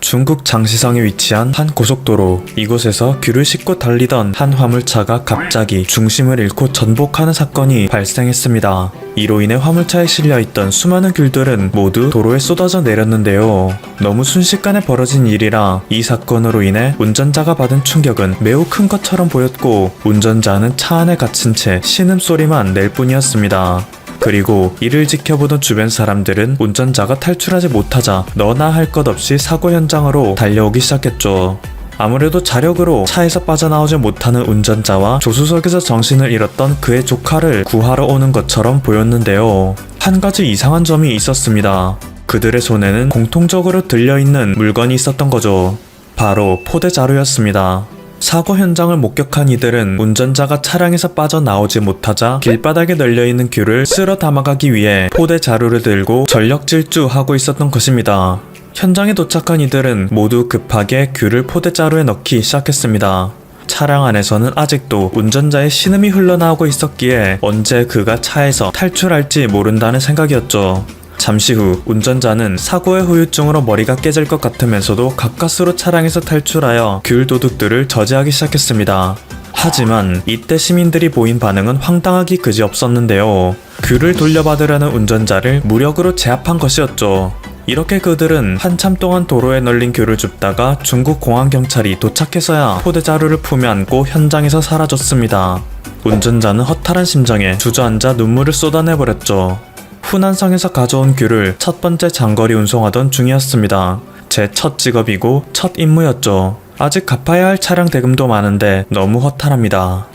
중국 장시성에 위치한 한 고속도로. 이곳에서 귤을 싣고 달리던 한 화물차가 갑자기 중심을 잃고 전복하는 사건이 발생했습니다. 이로 인해 화물차에 실려있던 수많은 귤들은 모두 도로에 쏟아져 내렸는데요. 너무 순식간에 벌어진 일이라 이 사건으로 인해 운전자가 받은 충격은 매우 큰 것처럼 보였고, 운전자는 차 안에 갇힌 채 신음소리만 낼 뿐이었습니다. 그리고 이를 지켜보던 주변 사람들은 운전자가 탈출하지 못하자 너나 할 것 없이 사고 현장으로 달려오기 시작했죠. 아무래도 자력으로 차에서 빠져나오지 못하는 운전자와 조수석에서 정신을 잃었던 그의 조카를 구하러 오는 것처럼 보였는데요. 한 가지 이상한 점이 있었습니다. 그들의 손에는 공통적으로 들려있는 물건이 있었던 거죠. 바로 포대자루였습니다. 사고 현장을 목격한 이들은 운전자가 차량에서 빠져나오지 못하자 길바닥에 널려있는 귤을 쓸어 담아가기 위해 포대자루를 들고 전력 질주하고 있었던 것입니다. 현장에 도착한 이들은 모두 급하게 귤을 포대자루에 넣기 시작했습니다. 차량 안에서는 아직도 운전자의 신음이 흘러나오고 있었기에 언제 그가 차에서 탈출할지 모른다는 생각이었죠. 잠시 후 운전자는 사고의 후유증으로 머리가 깨질 것 같으면서도 가까스로 차량에서 탈출하여 귤 도둑들을 저지하기 시작했습니다. 하지만 이때 시민들이 보인 반응은 황당하기 그지없었는데요. 귤을 돌려받으려는 운전자를 무력으로 제압한 것이었죠. 이렇게 그들은 한참 동안 도로에 널린 귤을 줍다가 중국 공안경찰이 도착해서야 포대자루를 품에 안고 현장에서 사라졌습니다. 운전자는 허탈한 심정에 주저앉아 눈물을 쏟아내버렸죠. 후난성에서 가져온 귤을 첫 번째 장거리 운송하던 중이었습니다. 제 첫 직업이고 첫 임무였죠. 아직 갚아야 할 차량 대금도 많은데 너무 허탈합니다.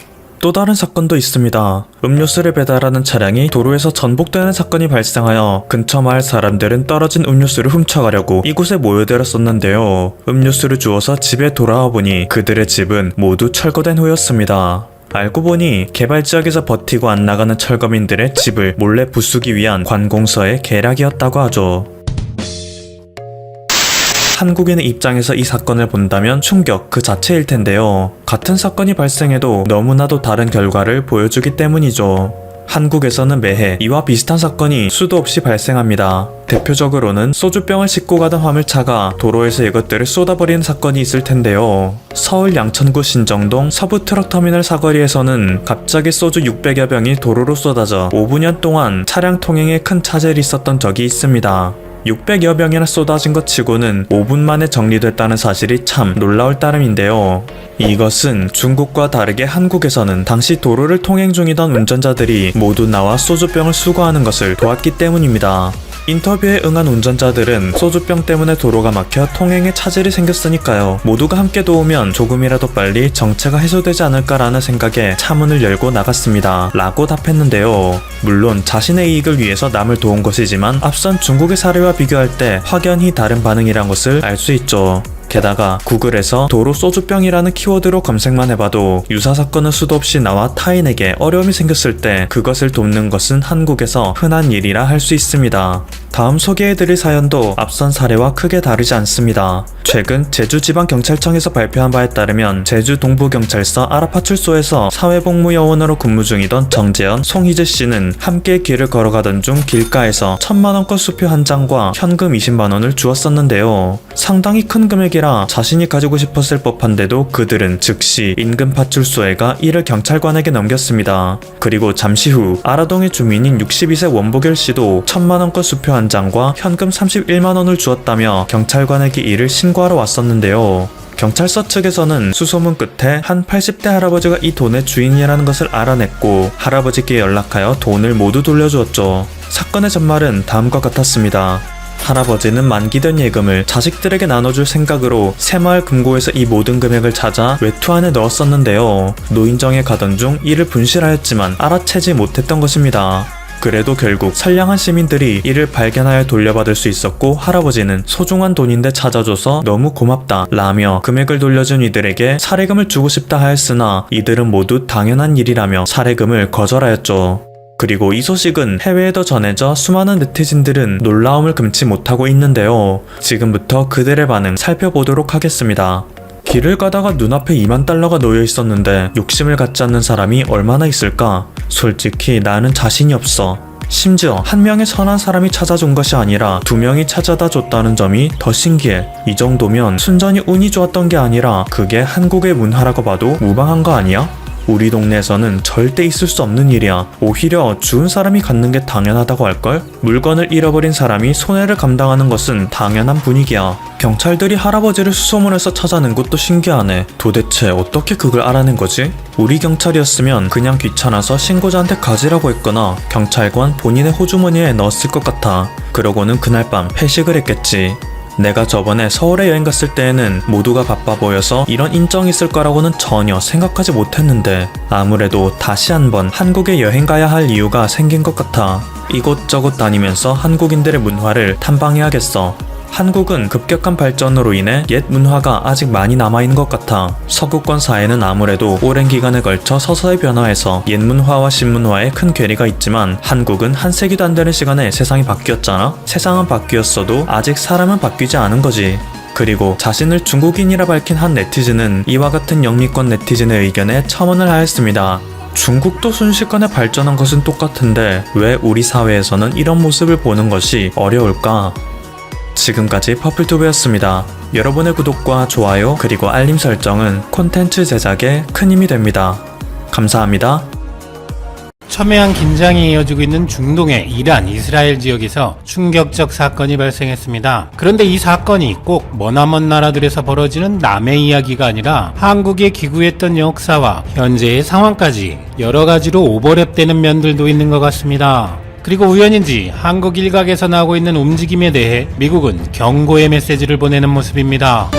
또 다른 사건도 있습니다. 음료수를 배달하는 차량이 도로에서 전복되는 사건이 발생하여 근처 마을 사람들은 떨어진 음료수를 훔쳐가려고 이곳에 모여들었었는데요. 음료수를 주워서 집에 돌아와 보니 그들의 집은 모두 철거된 후였습니다. 알고 보니 개발지역에서 버티고 안 나가는 철거민들의 집을 몰래 부수기 위한 관공서의 계략이었다고 하죠. 한국인의 입장에서 이 사건을 본다면 충격 그 자체일 텐데요. 같은 사건이 발생해도 너무나도 다른 결과를 보여주기 때문이죠. 한국에서는 매해 이와 비슷한 사건이 수도 없이 발생합니다. 대표적으로는 소주병을 싣고 가던 화물차가 도로에서 이것들을 쏟아버리는 사건이 있을 텐데요. 서울 양천구 신정동 서부트럭터미널 사거리에서는 갑자기 소주 600여 병이 도로로 쏟아져 5분여 동안 차량 통행에 큰 차질이 있었던 적이 있습니다. 600여 병이나 쏟아진 것 치고는 5분 만에 정리됐다는 사실이 참 놀라울 따름인데요. 이것은 중국과 다르게 한국에서는 당시 도로를 통행 중이던 운전자들이 모두 나와 소주병을 수거하는 것을 도왔기 때문입니다. 인터뷰에 응한 운전자들은 소주병 때문에 도로가 막혀 통행에 차질이 생겼으니까요. 모두가 함께 도우면 조금이라도 빨리 정체가 해소되지 않을까라는 생각에 차문을 열고 나갔습니다. 라고 답했는데요. 물론 자신의 이익을 위해서 남을 도운 것이지만 앞선 중국의 사례와 비교할 때 확연히 다른 반응이란 것을 알 수 있죠. 게다가 구글에서 도로 소주병이라는 키워드로 검색만 해봐도 유사 사건은 수도 없이 나와 타인에게 어려움이 생겼을 때 그것을 돕는 것은 한국에서 흔한 일이라 할 수 있습니다. 다음 소개해드릴 사연도 앞선 사례와 크게 다르지 않습니다. 최근 제주지방경찰청에서 발표한 바에 따르면 제주 동부경찰서 아라파출소에서 사회복무요원으로 근무 중이던 정재현, 송희재 씨는 함께 길을 걸어가던 중 길가에서 1000만원권 수표 한 장과 현금 20만원을 주었었는데요. 상당히 큰 금액이라 자신이 가지고 싶었을 법한데도 그들은 즉시 인근 파출소에 가 이를 경찰관에게 넘겼습니다. 그리고 잠시 후 아라동의 주민인 62세 원보결 씨도 1000만원권 수표 한 장과 현금 31만원을 주었다며 경찰관에게 이를 신고하러 왔었는데요. 경찰서 측에서는 수소문 끝에 한 80대 할아버지가 이 돈의 주인이라는 것을 알아냈고 할아버지께 연락하여 돈을 모두 돌려주었죠. 사건의 전말은 다음과 같았습니다. 할아버지는 만기된 예금을 자식들에게 나눠줄 생각으로 새마을 금고에서 이 모든 금액을 찾아 외투 안에 넣었었는데요. 노인정에 가던 중 이를 분실하였지만 알아채지 못했던 것입니다. 그래도 결국 선량한 시민들이 이를 발견하여 돌려받을 수 있었고 할아버지는 소중한 돈인데 찾아줘서 너무 고맙다 라며 금액을 돌려준 이들에게 사례금을 주고 싶다 하였으나 이들은 모두 당연한 일이라며 사례금을 거절하였죠. 그리고 이 소식은 해외에도 전해져 수많은 네티즌들은 놀라움을 금치 못하고 있는데요. 지금부터 그들의 반응 살펴보도록 하겠습니다. 길을 가다가 눈앞에 2만 달러가 놓여 있었는데 욕심을 갖지 않는 사람이 얼마나 있을까? 솔직히 나는 자신이 없어. 심지어 한 명의 선한 사람이 찾아준 것이 아니라 두 명이 찾아다 줬다는 점이 더 신기해. 이 정도면 순전히 운이 좋았던 게 아니라 그게 한국의 문화라고 봐도 무방한 거 아니야? 우리 동네에서는 절대 있을 수 없는 일이야. 오히려 죽은 사람이 갖는 게 당연하다고 할걸? 물건을 잃어버린 사람이 손해를 감당하는 것은 당연한 분위기야. 경찰들이 할아버지를 수소문해서 찾아낸 것도 신기하네. 도대체 어떻게 그걸 알아낸 거지? 우리 경찰이었으면 그냥 귀찮아서 신고자한테 가지라고 했거나 경찰관 본인의 호주머니에 넣었을 것 같아. 그러고는 그날 밤 회식을 했겠지. 내가 저번에 서울에 여행 갔을 때에는 모두가 바빠 보여서 이런 인정이 있을 거라고는 전혀 생각하지 못했는데 아무래도 다시 한번 한국에 여행 가야 할 이유가 생긴 것 같아. 이곳저곳 다니면서 한국인들의 문화를 탐방해야겠어. 한국은 급격한 발전으로 인해 옛 문화가 아직 많이 남아있는 것 같아. 서구권 사회는 아무래도 오랜 기간에 걸쳐 서서히 변화해서 옛 문화와 신문화에 큰 괴리가 있지만 한국은 한 세기도 안 되는 시간에 세상이 바뀌었잖아? 세상은 바뀌었어도 아직 사람은 바뀌지 않은 거지. 그리고 자신을 중국인이라 밝힌 한 네티즌은 이와 같은 영미권 네티즌의 의견에 첨언을 하였습니다. 중국도 순식간에 발전한 것은 똑같은데 왜 우리 사회에서는 이런 모습을 보는 것이 어려울까? 지금까지 퍼플튜브였습니다. 여러분의 구독과 좋아요 그리고 알림 설정은 콘텐츠 제작에 큰 힘이 됩니다. 감사합니다. 첨예한 긴장이 이어지고 있는 중동의 이란, 이스라엘 지역에서 충격적 사건이 발생했습니다. 그런데 이 사건이 꼭 머나먼 나라들에서 벌어지는 남의 이야기가 아니라 한국에 기구했던 역사와 현재의 상황까지 여러 가지로 오버랩되는 면들도 있는 것 같습니다. 그리고 우연인지 한국 일각에서 나오고 있는 움직임에 대해 미국은 경고의 메시지를 보내는 모습입니다.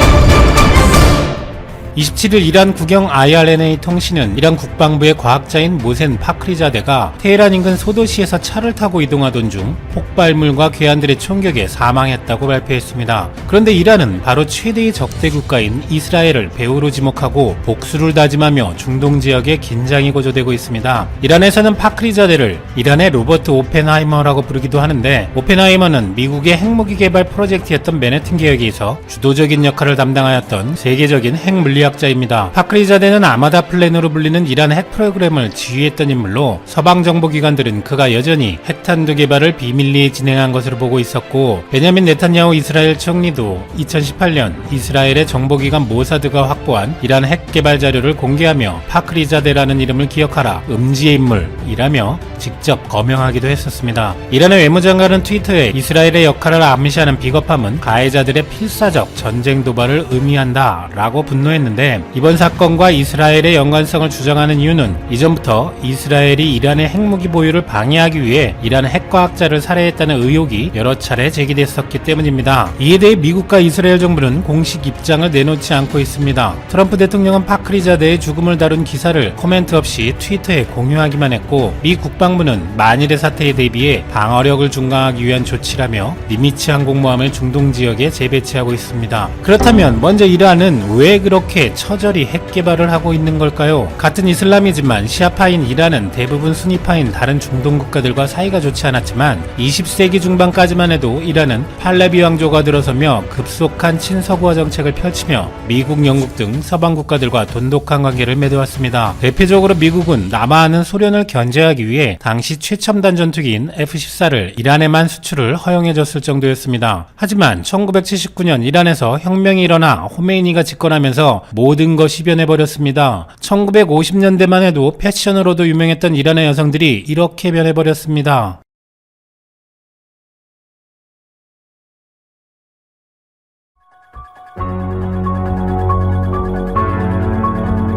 27일 이란 국영 IRNA 통신은 이란 국방부의 과학자인 모센 파크리자데가 테헤란 인근 소도시에서 차를 타고 이동하던 중 폭발물과 괴한들의 총격에 사망했다고 발표했습니다. 그런데 이란은 바로 최대의 적대 국가인 이스라엘을 배후로 지목하고 복수를 다짐하며 중동 지역에 긴장이 고조되고 있습니다. 이란에서는 파크리자데를 이란의 로버트 오펜하이머라고 부르기도 하는데, 오펜하이머는 미국의 핵무기 개발 프로젝트였던 맨해튼 계획에서 주도적인 역할을 담당하였던 세계적인 핵물리학 자입니다. 파크리자데는 아마다 플랜으로 불리는 이란 핵 프로그램을 지휘했던 인물로 서방 정보기관들은 그가 여전히 핵탄두 개발을 비밀리에 진행한 것으로 보고 있었고, 베냐민 네탄야후 이스라엘 총리도 2018년 이스라엘의 정보기관 모사드가 확보한 이란 핵 개발 자료를 공개하며 파크리자데라는 이름을 기억하라, 음지의 인물이라며 직접 거명하기도 했었습니다. 이란의 외무장관은 트위터에 이스라엘의 역할을 암시하는 비겁함은 가해자들의 필사적 전쟁 도발을 의미한다 라고 분노했는데, 이번 사건과 이스라엘의 연관성을 주장하는 이유는 이전부터 이스라엘이 이란의 핵무기 보유를 방해하기 위해 이란 핵과학자를 살해했다는 의혹이 여러 차례 제기됐었기 때문입니다. 이에 대해 미국과 이스라엘 정부는 공식 입장을 내놓지 않고 있습니다. 트럼프 대통령은 파크리자데의 죽음을 다룬 기사를 코멘트 없이 트위터에 공유하기만 했고, 미 국방부는 만일의 사태에 대비해 방어력을 중강하기 위한 조치라며 니미츠 항공모함을 중동 지역에 재배치하고 있습니다. 그렇다면 먼저 이란은 왜 그렇게 처절히 핵 개발을 하고 있는 걸까요? 같은 이슬람이지만 시아파인 이란은 대부분 순위파인 다른 중동 국가들과 사이가 좋지 않았지만 20세기 중반까지만 해도 이란은 팔레비 왕조가 들어서며 급속한 친서구화 정책을 펼치며 미국, 영국 등 서방 국가들과 돈독한 관계를 맺어왔습니다. 대표적으로 미국은 남하하는 소련을 견제하기 위해 당시 최첨단 전투기인 F-14를 이란에만 수출을 허용해줬을 정도였습니다. 하지만 1979년 이란에서 혁명이 일어나 호메이니가 집권하면서 모든 것이 변해버렸습니다. 1950년대만 해도 패션으로도 유명했던 이란의 여성들이 이렇게 변해버렸습니다.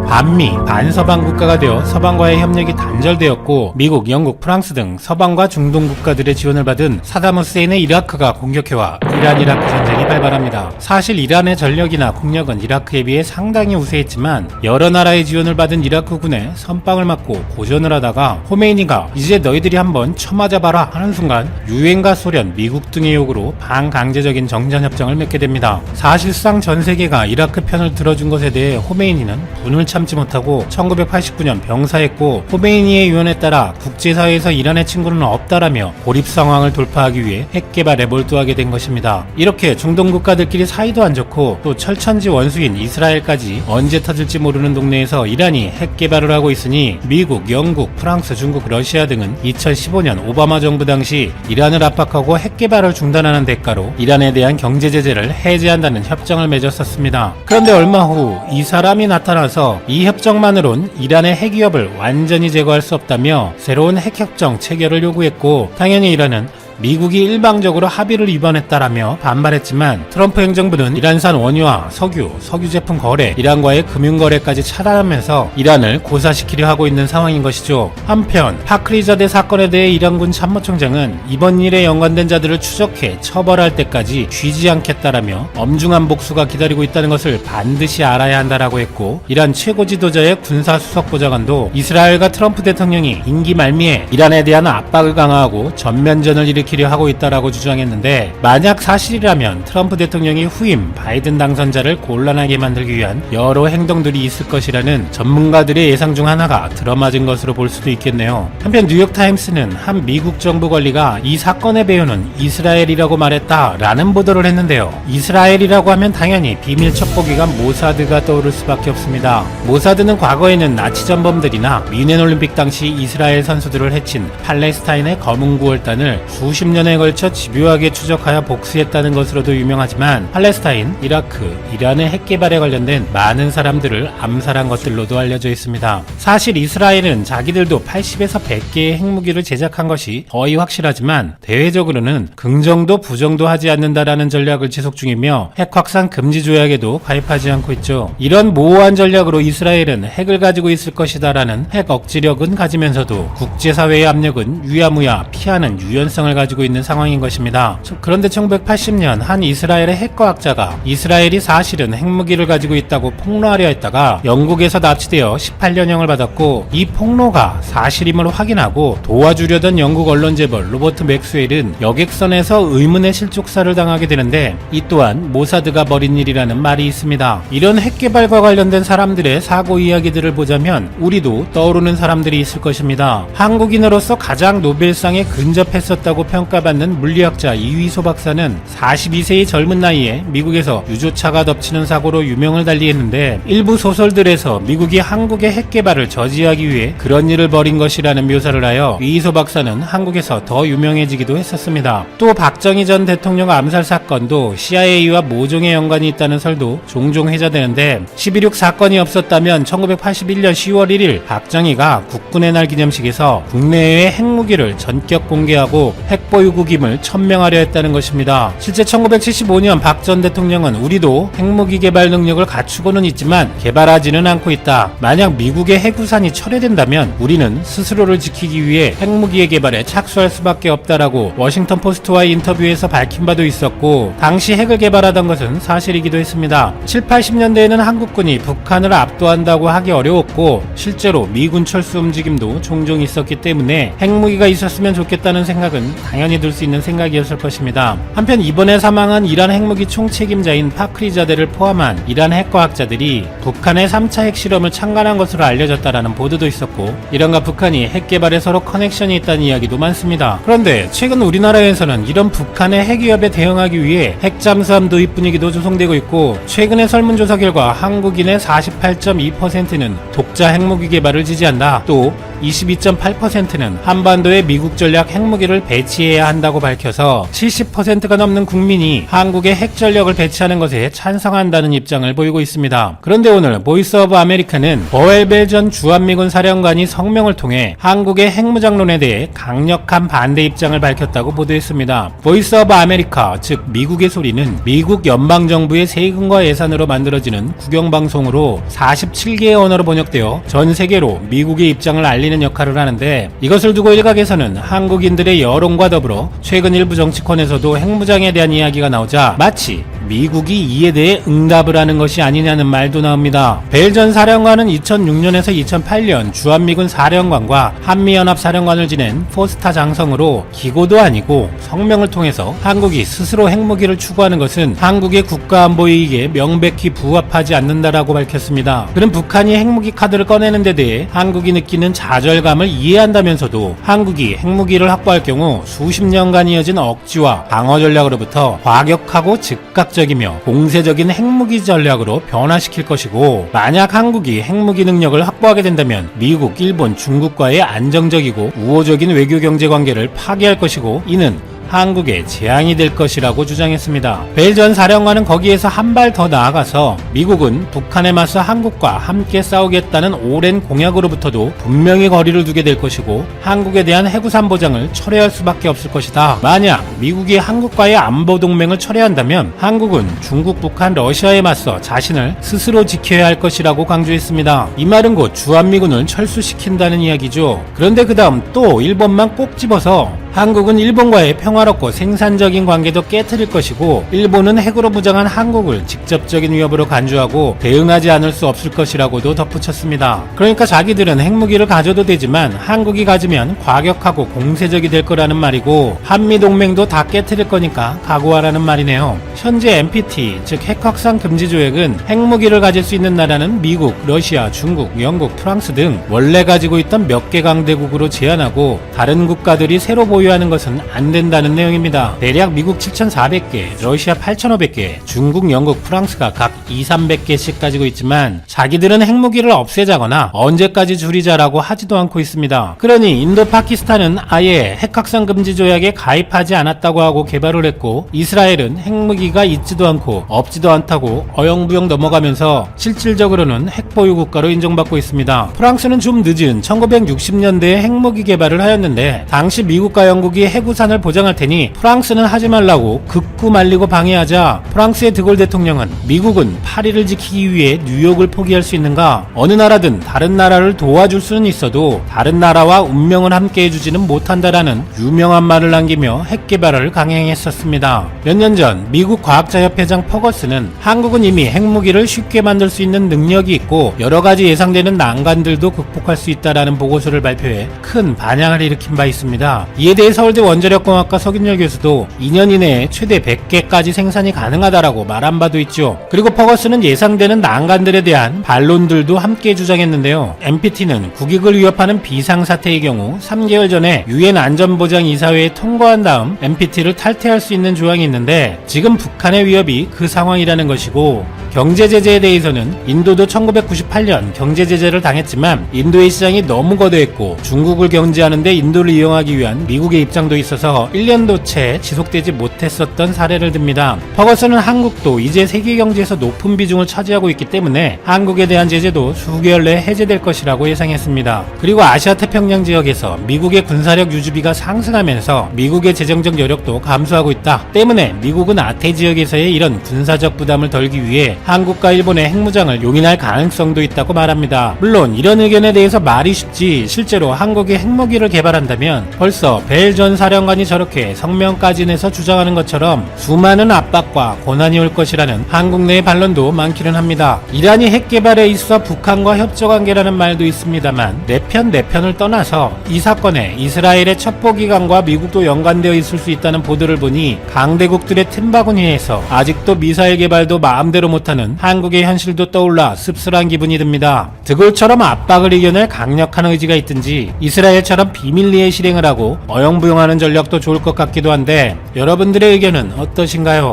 반미, 반서방 국가가 되어 서방과의 협력이 단절되었고, 미국, 영국, 프랑스 등 서방과 중동 국가들의 지원을 받은 사담 후세인의 이라크가 공격해와 이란-이라크 전쟁이 발발합니다. 사실 이란의 전력이나 국력은 이라크에 비해 상당히 우세했지만 여러 나라의 지원을 받은 이라크군에 선빵을 맞고 고전을 하다가 호메이니가 이제 너희들이 한번 쳐맞아봐라 하는 순간 유엔과 소련, 미국 등의 요구로 반강제적인 정전협정을 맺게 됩니다. 사실상 전 세계가 이라크 편을 들어준 것에 대해 호메이니는 분을 참 참지 못하고 1989년 병사했고 호메이니의 유언에 따라 국제사회에서 이란의 친구는 없다라며 고립 상황을 돌파하기 위해 핵 개발에 몰두하게 된 것입니다. 이렇게 중동 국가들끼리 사이도 안 좋고 또 철천지 원수인 이스라엘까지 언제 터질지 모르는 동네에서 이란이 핵 개발을 하고 있으니 미국, 영국, 프랑스, 중국, 러시아 등은 2015년 오바마 정부 당시 이란을 압박하고 핵 개발을 중단하는 대가로 이란에 대한 경제 제재를 해제한다는 협정을 맺었었습니다. 그런데 얼마 후 이 사람이 나타나서 이 협정만으론 이란의 핵 위협을 완전히 제거할 수 없다며 새로운 핵협정 체결을 요구했고, 당연히 이란은 미국이 일방적으로 합의를 위반했다라며 반발했지만 트럼프 행정부는 이란산 원유와 석유 제품 거래, 이란과의 금융거래까지 차단하면서 이란을 고사시키려 하고 있는 상황인 것이죠. 한편 파크리자대 사건에 대해 이란군 참모총장은 이번 일에 연관된 자들을 추적해 처벌할 때까지 쉬지 않겠다라며 엄중한 복수가 기다리고 있다는 것을 반드시 알아야 한다라고 했고, 이란 최고 지도자의 군사수석보좌관도 이스라엘과 트럼프 대통령이 임기 말미에 이란에 대한 압박을 강화하고 전면전을 일으키려 하고 있다라고 주장했는데, 만약 사실이라면 트럼프 대통령이 후임 바이든 당선자를 곤란하게 만들기 위한 여러 행동들이 있을 것이라는 전문가들의 예상 중 하나가 들어맞은 것으로 볼 수도 있겠네요. 한편 뉴욕타임스는 한 미국 정부 관리가 이 사건의 배후는 이스라엘이라고 말했다라는 보도를 했는데요. 이스라엘이라고 하면 당연히 비밀 첩보기관 모사드가 떠오를 수밖에 없습니다. 모사드는 과거에는 나치 전범들이나 뮌헨 올림픽 당시 이스라엘 선수들을 해친 팔레스타인의 검은 9월단을 수십 년에 걸쳐 집요하게 추적하여 복수했다는 것으로도 유명하지만, 팔레스타인, 이라크, 이란의 핵 개발에 관련된 많은 사람들을 암살한 것들로도 알려져 있습니다. 사실 이스라엘은 자기들도 80에서 100개의 핵무기를 제작한 것이 거의 확실하지만 대외적으로는 긍정도 부정도 하지 않는다라는 전략을 지속 중이며 핵 확산 금지 조약에도 가입하지 않고 있죠. 이런 모호한 전략으로 이스라엘은 핵을 가지고 있을 것이다라는 핵 억지력은 가지면서도 국제사회의 압력은 유야무야 피하는 유연성을 가지고 있는 상황인 것입니다. 그런데 1980년 한 이스라엘의 핵과학자가 이스라엘이 사실은 핵무기를 가지고 있다고 폭로하려 했다가 영국에서 납치되어 18년형을 받았고, 이 폭로가 사실임을 확인하고 도와주려던 영국 언론 재벌 로버트 맥스웰은 여객선에서 의문의 실족사를 당하게 되는데, 이 또한 모사드가 벌인 일이라는 말이 있습니다. 이런 핵 개발과 관련된 사람들의 사고 이야기들을 보자면 우리도 떠오르는 사람들이 있을 것입니다. 한국인으로서 가장 노벨상에 근접했었다고 평가받는 물리학자 이휘소 박사는 42세의 젊은 나이에 미국에서 유조차가 덮치는 사고로 유명을 달리했는데, 일부 소설들에서 미국이 한국의 핵 개발을 저지하기 위해 그런 일을 벌인 것이라는 묘사를 하여 이휘소 박사는 한국에서 더 유명해지기도 했었습니다. 또 박정희 전 대통령 암살 사건도 CIA와 모종의 연관이 있다는 설도 종종 회자되는데, 11.6 사건이 없었다면 1981년 10월 1일 박정희가 국군의 날 기념식에서 국내외의 핵무기를 전격 공개하고 핵보유국임을 천명하려 했다는 것입니다. 실제 1975년 박 전 대통령은 우리도 핵무기 개발 능력을 갖추고는 있지만 개발하지는 않고 있다. 만약 미국의 핵우산이 철회된다면 우리는 스스로를 지키기 위해 핵무기의 개발에 착수할 수밖에 없다라고 워싱턴 포스트와의 인터뷰에서 밝힌 바도 있었고, 당시 핵을 개발하던 것은 사실이기도 했습니다. 7, 80년대에는 한국군이 북한을 압도한다고 하기 어려웠고 실제로 미군 철수 움직임도 종종 있었기 때문에 핵무기가 있었으면 좋겠다는 생각은 당연히 들 수 있는 생각이었을 것입니다. 한편 이번에 사망한 이란 핵무기 총책임자인 파크리자대를 포함한 이란 핵과학자들이 북한의 3차 핵실험을 창간한 것으로 알려졌다라는 보도도 있었고, 이란과 북한이 핵 개발에 서로 커넥션이 있다는 이야기도 많습니다. 그런데 최근 우리나라에서는 이런 북한의 핵 위협에 대응하기 위해 핵잠수함 도입 분위기도 조성되고 있고, 최근의 설문조사 결과 한국인의 48.2%는 독자 핵무기 개발을 지지한다. 또 22.8%는 한반도에 미국 전략 핵무기를 배치해야 한다고 밝혀서 70%가 넘는 국민이 한국의 핵 전력을 배치하는 것에 찬성한다는 입장을 보이고 있습니다. 그런데 오늘 보이스 오브 아메리카는 버웰벨 전 주한미군 사령관이 성명을 통해 한국의 핵무장론에 대해 강력한 반대 입장을 밝혔다고 보도했습니다. 보이스 오브 아메리카, 즉 미국의 소리는 미국 연방정부의 세금과 예산으로 만들어지는 국영방송으로 47개의 언어로 번역되어 전 세계로 미국의 입장을 알리는 역할을 하는데, 이것을 두고 일각에서는 한국인들의 여론과 더불어 최근 일부 정치권에서도 핵무장에 대한 이야기가 나오자 마치 미국이 이에 대해 응답을 하는 것이 아니냐는 말도 나옵니다. 벨 전 사령관은 2006년에서 2008년 주한미군 사령관과 한미연합 사령관을 지낸 포스타 장성으로 기고도 아니고 성명을 통해서 한국이 스스로 핵무기를 추구하는 것은 한국의 국가안보 이익에 명백히 부합하지 않는다라고 밝혔습니다. 그는 북한이 핵무기 카드를 꺼내는 데 대해 한국이 느끼는 좌절감을 이해한다면서도 한국이 핵무기를 확보할 경우 수십 년간 이어진 억지와 방어 전략으로부터 과격하고 즉각적이며 공세적인 핵무기 전략으로 변화시킬 것이고, 만약 한국이 핵무기 능력을 확보하게 된다면 미국, 일본, 중국과의 안정적이고 우호적인 외교 경제 관계를 파괴할 것이고, 이는 한국의 재앙이 될 것이라고 주장했습니다. 벨 전 사령관은 거기에서 한 발 더 나아가서 미국은 북한에 맞서 한국과 함께 싸우겠다는 오랜 공약으로부터도 분명히 거리를 두게 될 것이고, 한국에 대한 해구산 보장을 철회할 수밖에 없을 것이다. 만약 미국이 한국과의 안보 동맹을 철회한다면 한국은 중국, 북한, 러시아에 맞서 자신을 스스로 지켜야 할 것이라고 강조했습니다. 이 말은 곧 주한미군을 철수시킨다는 이야기죠. 그런데 그 다음 또 일본만 꼭 집어서 한국은 일본과의 평화롭고 생산적인 관계도 깨트릴 것이고, 일본은 핵으로 무장한 한국을 직접적인 위협으로 간주하고 대응하지 않을 수 없을 것이라고도 덧붙였습니다. 그러니까 자기들은 핵무기를 가져도 되지만 한국이 가지면 과격하고 공세적이 될 거라는 말이고, 한미동맹도 다 깨트릴 거니까 각오하라는 말이네요. 현재 NPT, 즉 핵확산 금지 조약은 핵무기를 가질 수 있는 나라는 미국, 러시아, 중국, 영국, 프랑스 등 원래 가지고 있던 몇 개 강대국으로 제한하고, 다른 국가들이 새로 보유하는 것은 안 된다는 내용입니다. 대략 미국 7,400개, 러시아 8,500개, 중국, 영국, 프랑스가 각 200~300개씩 가지고 있지만 자기들은 핵무기를 없애자거나 언제까지 줄이자라고 하지도 않고 있습니다. 그러니 인도, 파키스탄은 아예 핵확산 금지 조약에 가입하지 않았다고 하고 개발을 했고, 이스라엘은 핵무기가 있지도 않고 없지도 않다고 어영부영 넘어가면서 실질적으로는 핵보유 국가로 인정받고 있습니다. 프랑스는 좀 늦은 1960년대에 핵무기 개발을 하였는데, 당시 미국과 영국이 해구산을 보장할 테니 프랑스는 하지 말라고 극구 말리고 방해하자 프랑스의 드골 대통령은 미국은 파리를 지키기 위해 뉴욕을 포기할 수 있는가? 어느 나라든 다른 나라를 도와줄 수는 있어도 다른 나라와 운명을 함께 해주지는 못한다라는 유명한 말을 남기며 핵 개발을 강행했었습니다. 몇 년 전 미국 과학자협회장 퍼거스는 한국은 이미 핵무기를 쉽게 만들 수 있는 능력이 있고 여러 가지 예상되는 난관들도 극복할 수 있다라는 보고서를 발표해 큰 반향을 일으킨 바 있습니다. 이에 대해 서울대 원자력공학과 석윤열 교수도 2년 이내에 최대 100개까지 생산이 가능하다라고 말한 바도 있죠. 그리고 퍼거스는 예상되는 난관들에 대한 반론들도 함께 주장했는데요. NPT는 국익을 위협하는 비상사태의 경우 3개월 전에 UN 안전보장이사회에 통과한 다음 NPT를 탈퇴할 수 있는 조항이 있는데, 지금 북한의 위협이 그 상황이라는 것이고, 경제제재에 대해서는 인도도 1998년 경제제재를 당했지만 인도의 시장이 너무 거대했고 중국을 견제하는데 인도를 이용하기 위한 미국의 입장도 있어서 1년도 채 지속되지 못했었던 사례를 듭니다. 퍼거슨은 한국도 이제 세계경제에서 높은 비중을 차지하고 있기 때문에 한국에 대한 제재도 수개월 내에 해제될 것이라고 예상했습니다. 그리고 아시아 태평양 지역에서 미국의 군사력 유지비가 상승하면서 미국의 재정적 여력도 감소하고 있다 때문에 미국은 아태 지역에서의 이런 군사적 부담을 덜기 위해 한국과 일본의 핵무장을 용인할 가능성도 있다고 말합니다. 물론 이런 의견에 대해서 말이 쉽지 실제로 한국이 핵무기를 개발한다면 벌써 벨 전 사령관이 저렇게 성명까지 내서 주장하는 것처럼 수많은 압박과 고난이 올 것이라는 한국 내의 반론도 많기는 합니다. 이란이 핵 개발에 있어 북한과 협조관계라는 말도 있습니다만 내 편을 떠나서 이 사건에 이스라엘의 첩보기관과 미국도 연관되어 있을 수 있다는 보도를 보니 강대국들의 틈바구니에서 아직도 미사일 개발도 마음대로 못하는 한국의 현실도 떠올라 씁쓸한 기분이 듭니다. 드골처럼 압박을 이겨낼 강력한 의지가 있든지 이스라엘처럼 비밀리에 실행을 하고 어영부영하는 전략도 좋을 것 같기도 한데 여러분들의 의견은 어떠신가요?